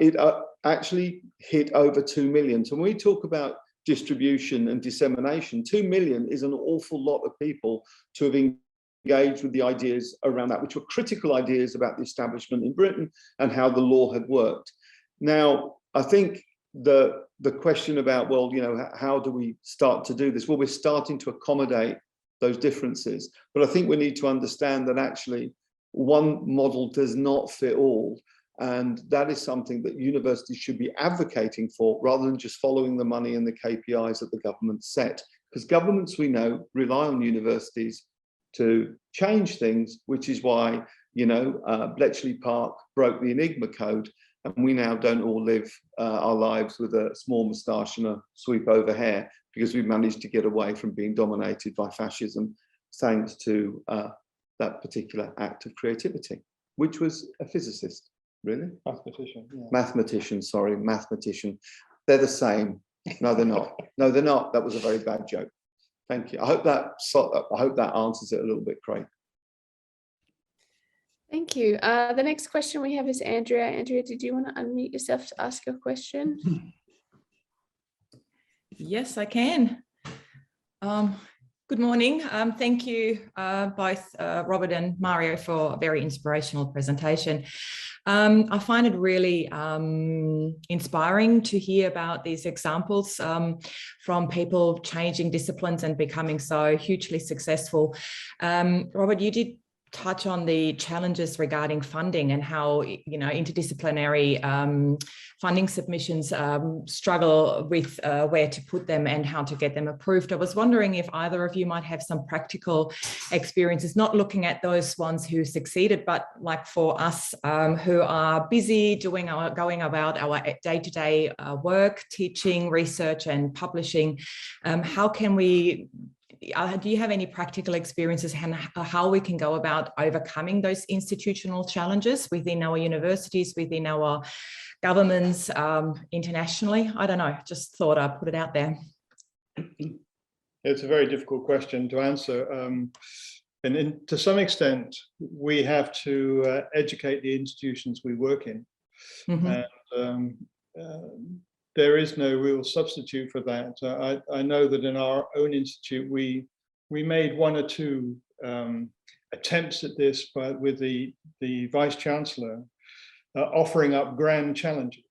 [SPEAKER 3] it actually hit over 2 million. So when we talk about distribution and dissemination, 2 million is an awful lot of people to have engaged with the ideas around that, which were critical ideas about the establishment in Britain and how the law had worked. Now, I think the question about, well, how do we start to do this? Well, we're starting to accommodate those differences, but I think we need to understand that actually one model does not fit all. And that is something that universities should be advocating for, rather than just following the money and the KPIs that the government set. Because governments, we know, rely on universities to change things, which is why, Bletchley Park broke the Enigma code, and we now don't all live our lives with a small moustache and a sweep over hair, because we've managed to get away from being dominated by fascism, thanks to that particular act of creativity, which was a physicist. Really?
[SPEAKER 4] Mathematician. Yeah.
[SPEAKER 3] Mathematician, sorry, mathematician. They're the same. No, they're not. No, they're not. That was a very bad joke. Thank you. I hope that answers it a little bit, Craig.
[SPEAKER 1] Thank you. The next question we have is Andrea. Andrea, did you want to unmute yourself to ask your question?
[SPEAKER 8] Yes, I can. Good morning. Thank you both Robert and Mario for a very inspirational presentation. I find it really inspiring to hear about these examples from people changing disciplines and becoming so hugely successful. Robert, you did touch on the challenges regarding funding and how interdisciplinary funding submissions struggle with where to put them and how to get them approved. I was wondering if either of you might have some practical experiences, not looking at those ones who succeeded, but like for us who are busy going about our day-to-day work, teaching, research and publishing. How can we do you have any practical experiences and how we can go about overcoming those institutional challenges within our universities, within our governments, internationally? I don't know, just thought I'd put it out there.
[SPEAKER 4] It's a very difficult question to answer. And to some extent, we have to educate the institutions we work in. Mm-hmm. And there is no real substitute for that. I know that in our own institute, we we made one or two attempts at this, but with the Vice Chancellor offering up grand challenges.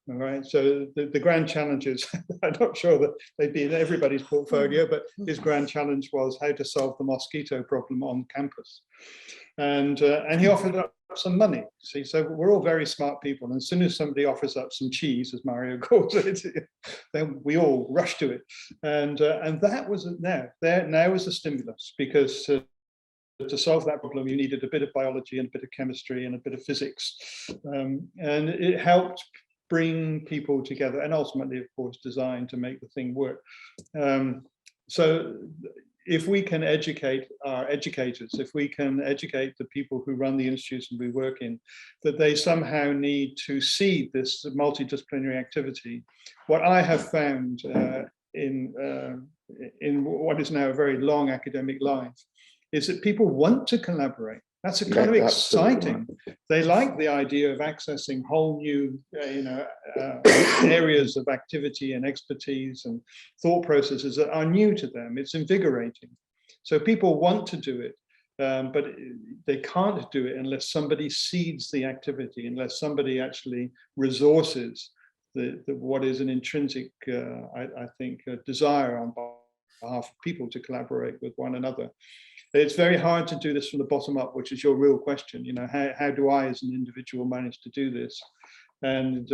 [SPEAKER 4] All right, so the grand challenges, I'm not sure that they'd be in everybody's portfolio, but his grand challenge was how to solve the mosquito problem on campus. And he offered up some money. See, so we're all very smart people. And as soon as somebody offers up some cheese, as Mario calls it, then we all rush to it. And that was now is a stimulus, because to solve that problem, you needed a bit of biology and a bit of chemistry and a bit of physics. And it helped bring people together, and ultimately, of course, design to make the thing work. So if we can educate our educators, if we can educate the people who run the institutions we work in, that they somehow need to see this multidisciplinary activity. What I have found in what is now a very long academic life is that people want to collaborate. That's kind of exciting. They like the idea of accessing whole new, areas of activity and expertise and thought processes that are new to them. It's invigorating. So people want to do it, but they can't do it unless somebody seeds the activity, unless somebody actually resources what is an intrinsic, I think, desire on behalf of people to collaborate with one another. It's very hard to do this from the bottom up, which is your real question. How do I as an individual manage to do this? And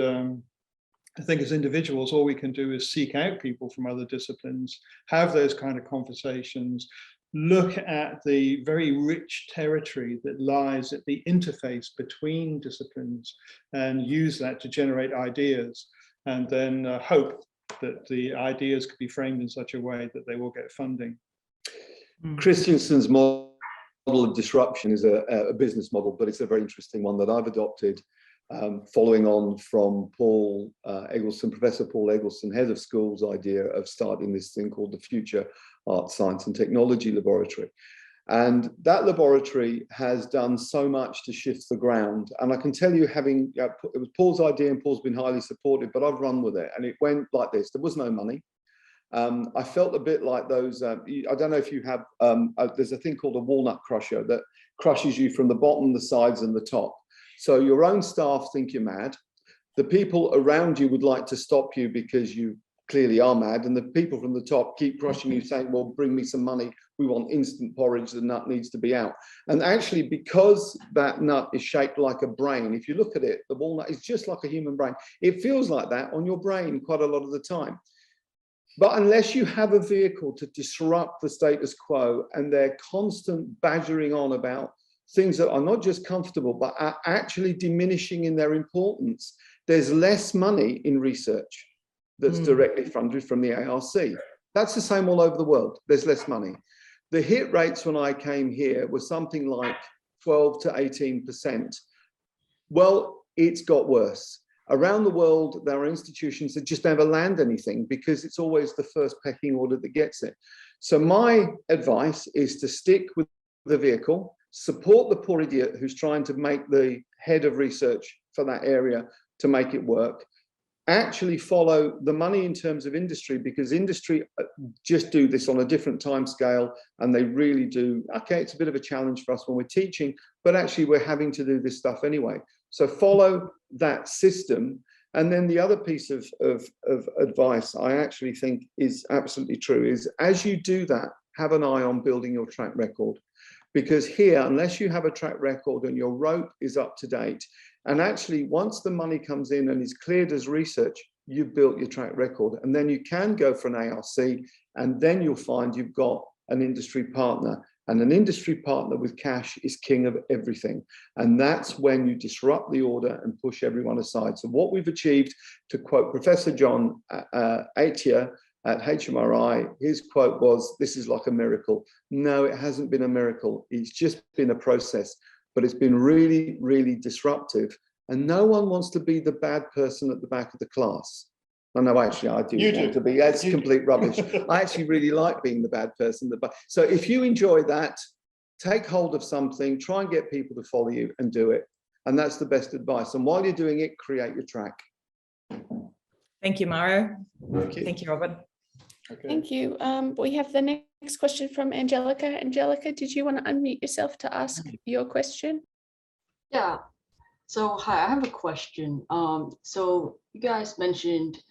[SPEAKER 4] I think as individuals, all we can do is seek out people from other disciplines, have those kind of conversations, look at the very rich territory that lies at the interface between disciplines, and use that to generate ideas, and then hope that the ideas could be framed in such a way that they will get funding.
[SPEAKER 3] Christensen's model of disruption is a business model, but it's a very interesting one that I've adopted, following on from Paul Eggleston, Professor Paul Eggleston, head of schools, idea of starting this thing called the Future Art, Science and Technology Laboratory. And that laboratory has done so much to shift the ground. And I can tell you, it was Paul's idea and Paul's been highly supportive, but I've run with it. And it went like this. There was no money. I felt a bit like those, I don't know if you have, there's a thing called a walnut crusher that crushes you from the bottom, the sides and the top. So your own staff think you're mad. The people around you would like to stop you because you clearly are mad. And the people from the top keep crushing you, saying, well, bring me some money. We want instant porridge. The nut needs to be out. And actually, because that nut is shaped like a brain, if you look at it, the walnut is just like a human brain. It feels like that on your brain quite a lot of the time. But unless you have a vehicle to disrupt the status quo and their constant badgering on about things that are not just comfortable, but are actually diminishing in their importance, there's less money in research that's directly funded from the ARC. That's the same all over the world. There's less money. The hit rates when I came here were something like 12 to 18%. Well, it's got worse. Around the world, there are institutions that just never land anything because it's always the first pecking order that gets it. So my advice is to stick with the vehicle, support the poor idiot who's trying to make the head of research for that area to make it work, actually follow the money in terms of industry, because industry just do this on a different time scale, and they really do. Okay, it's a bit of a challenge for us when we're teaching, but actually we're having to do this stuff anyway. So follow that system. And then the other piece of advice I actually think is absolutely true is, as you do that, have an eye on building your track record. Because here, unless you have a track record and your rope is up to date, and actually once the money comes in and is cleared as research, you've built your track record. And then you can go for an ARC, and then you'll find you've got an industry partner. And an industry partner with cash is king of everything. And that's when you disrupt the order and push everyone aside. So what we've achieved, to quote Professor John Aitken at HMRI, his quote was, "This is like a miracle." No, it hasn't been a miracle. It's just been a process, but it's been really, really disruptive. And no one wants to be the bad person at the back of the class. No, actually, I do want to be. That's complete rubbish. I actually really like being the bad person. So if you enjoy that, take hold of something, try and get people to follow you and do it. And that's the best advice. And while you're doing it, create your track.
[SPEAKER 8] Thank you, Mario.
[SPEAKER 3] Thank you.
[SPEAKER 8] Thank you, Robert.
[SPEAKER 4] Okay.
[SPEAKER 1] Thank you. We have the next question from Angelica. Angelica, did you want to unmute yourself to ask your question?
[SPEAKER 9] Yeah. So hi, I have a question. So you guys mentioned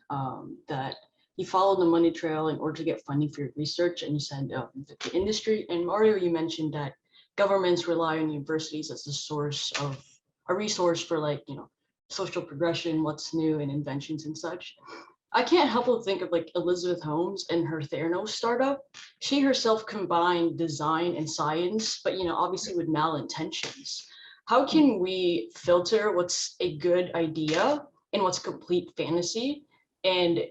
[SPEAKER 9] that you followed the money trail in order to get funding for your research, and you said the industry. And Mario, you mentioned that governments rely on universities as a resource for, like, you know, social progression, what's new, and inventions and such. I can't help but think of, like, Elizabeth Holmes and her Theranos startup. She herself combined design and science, but, you know, obviously with malintentions. How can we filter what's a good idea and what's complete fantasy? And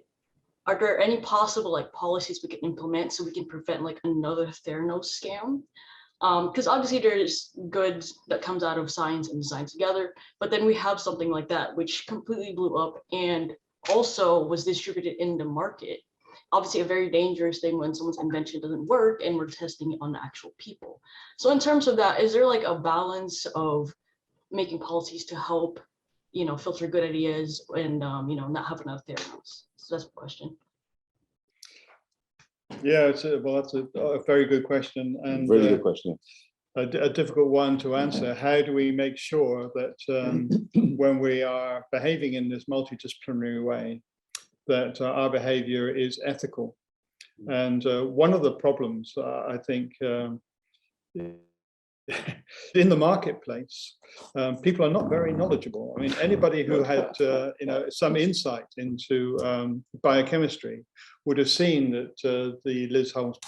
[SPEAKER 9] are there any possible, like, policies we can implement so we can prevent, like, another Theranos scam? Because obviously there's good that comes out of science and design together, but then we have something like that which completely blew up and also was distributed in the market. Obviously a very dangerous thing when someone's invention doesn't work and we're testing it on the actual people. So in terms of that, is there like a balance of making policies to help, you know, filter good ideas and, you know, not have enough Theranos? So that's the question.
[SPEAKER 4] Yeah, well, that's a very good question, and
[SPEAKER 3] Really good question.
[SPEAKER 4] a difficult one to answer. How do we make sure that when we are behaving in this multidisciplinary way, that our behavior is ethical? And one of the problems, I think, in the marketplace, people are not very knowledgeable. I mean, anybody who had you know, some insight into biochemistry would have seen that the Liz Holmes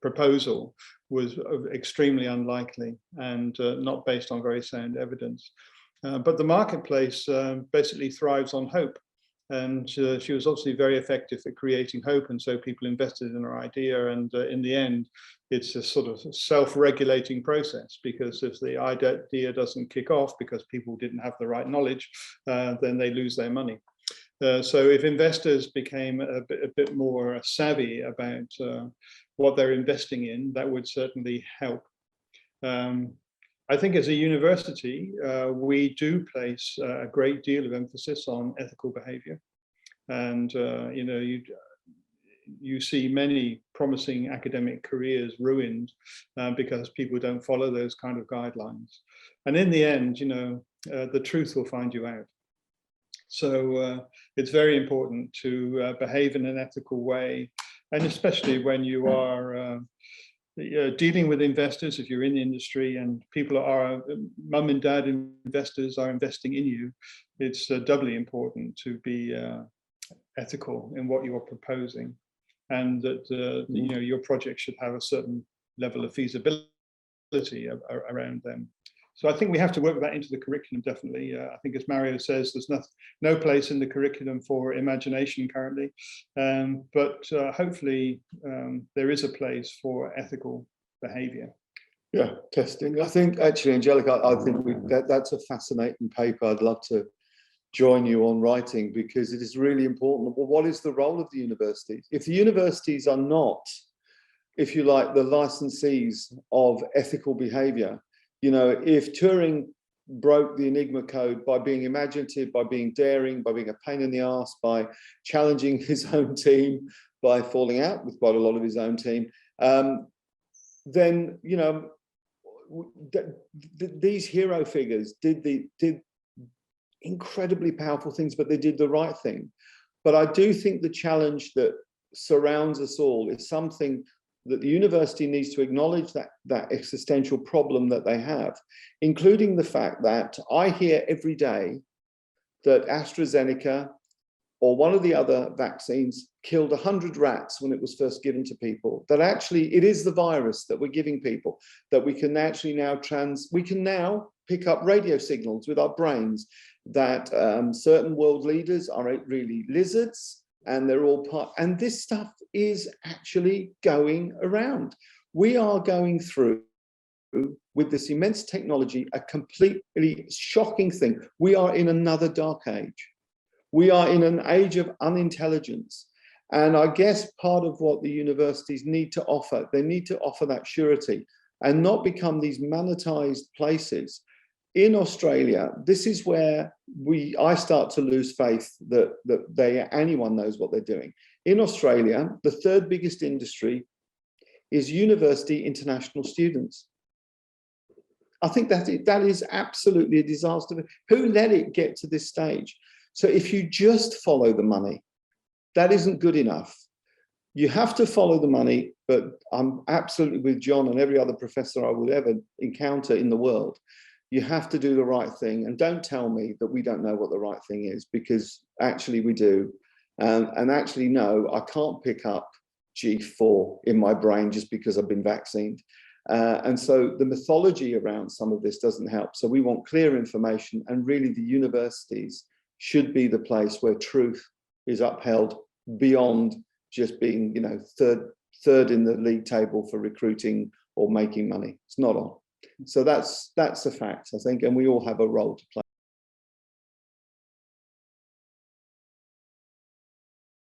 [SPEAKER 4] proposal was extremely unlikely and not based on very sound evidence. But the marketplace basically thrives on hope. And she was obviously very effective at creating hope, and so people invested in her idea. And in the end, it's a sort of self-regulating process, because if the idea doesn't kick off because people didn't have the right knowledge, then they lose their money. So if investors became a bit more savvy about what they're investing in, that would certainly help. I think as a university, we do place a great deal of emphasis on ethical behavior. And, you know, you see many promising academic careers ruined because people don't follow those kind of guidelines. And in the end, you know, the truth will find you out. So it's very important to behave in an ethical way, and especially when you are dealing with investors. If you're in the industry and people are, mum and dad investors are investing in you, it's doubly important to be ethical in what you're proposing, and that you know, your project should have a certain level of feasibility around them. So I think we have to work that into the curriculum, definitely. I think, as Mario says, there's no place in the curriculum for imagination currently, but hopefully there is a place for ethical behavior.
[SPEAKER 3] Yeah, testing. I think actually, Angelica, I think that's a fascinating paper. I'd love to join you on writing, because it is really important. Well, what is the role of the universities? If the universities are not, if you like, the licensees of ethical behavior, you know, if Turing broke the Enigma code by being imaginative, by being daring, by being a pain in the ass, by challenging his own team, by falling out with quite a lot of his own team, then, you know, these hero figures did incredibly powerful things, but they did the right thing. But I do think the challenge that surrounds us all is something that the university needs to acknowledge, that existential problem that they have, including the fact that I hear every day that AstraZeneca or one of the other vaccines killed 100 rats when it was first given to people, that actually it is the virus that we're giving people, that we can actually now pick up radio signals with our brains, that certain world leaders are really lizards, and they're all part, and this stuff is actually going around. We are going through, with this immense technology, a completely shocking thing. We are in another dark age. We are in an age of unintelligence. And I guess part of what the universities need to offer, they need to offer that surety and not become these monetized places. In Australia, this is where I start to lose faith that anyone knows what they're doing. In Australia, the third biggest industry is university international students. I think that is absolutely a disaster. Who let it get to this stage? So if you just follow the money, that isn't good enough. You have to follow the money, but I'm absolutely with John and every other professor I would ever encounter in the world. You have to do the right thing, and don't tell me that we don't know what the right thing is, because actually we do. And actually, no, I can't pick up G4 in my brain just because I've been vaccinated. And so the mythology around some of this doesn't help. So we want clear information, and really the universities should be the place where truth is upheld beyond just being, you know, third in the league table for recruiting or making money. It's not on. So that's a fact, I think, and we all have a role to play.